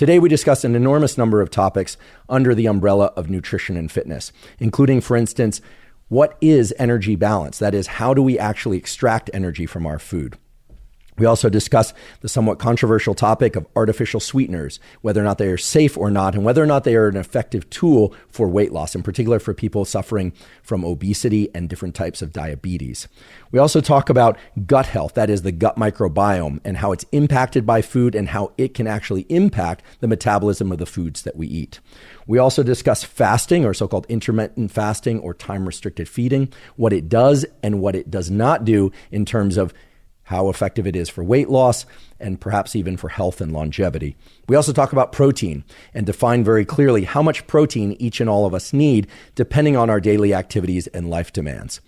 Today, we discussed an enormous number of topics under the umbrella of nutrition and fitness, including, for instance, what is energy balance? That is, how do we actually extract energy from our food? We also discussed the somewhat controversial topic of artificial sweeteners, whether or not they are safe or not, and whether or not they are an effective tool for weight loss, in particular for people suffering from obesity and different types of diabetes. We also talk about gut health, that is the gut microbiome, and how it's impacted by food and how it can actually impact the metabolism of the foods that we eat. We also discuss fasting, or so-called intermittent fasting or time-restricted feeding, what it does and what it does not do in terms of how effective it is for weight loss, and perhaps even for health and longevity. We also talk about protein and define very clearly how much protein each and all of us need, depending on our daily activities and life demands.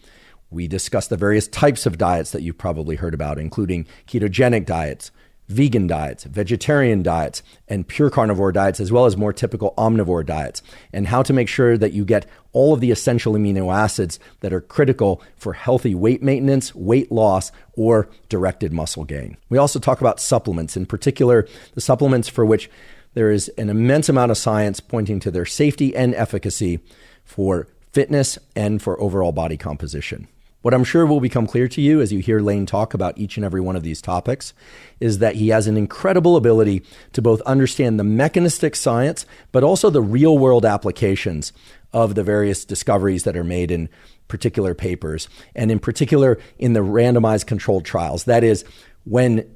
We discuss the various types of diets that you've probably heard about, including ketogenic diets, vegan diets, vegetarian diets, and pure carnivore diets, as well as more typical omnivore diets, and how to make sure that you get all of the essential amino acids that are critical for healthy weight maintenance, weight loss, or directed muscle gain. We also talk about supplements, in particular, the supplements for which there is an immense amount of science pointing to their safety and efficacy for fitness and for overall body composition. What I'm sure will become clear to you as you hear Lane talk about each and every one of these topics is that he has an incredible ability to both understand the mechanistic science, but also the real world applications of the various discoveries that are made in particular papers, and in particular in the randomized controlled trials. That is, when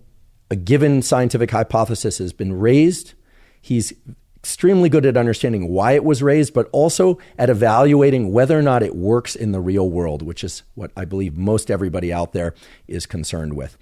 a given scientific hypothesis has been raised, he's extremely good at understanding why it was raised, but also at evaluating whether or not it works in the real world, which is what I believe most everybody out there is concerned with.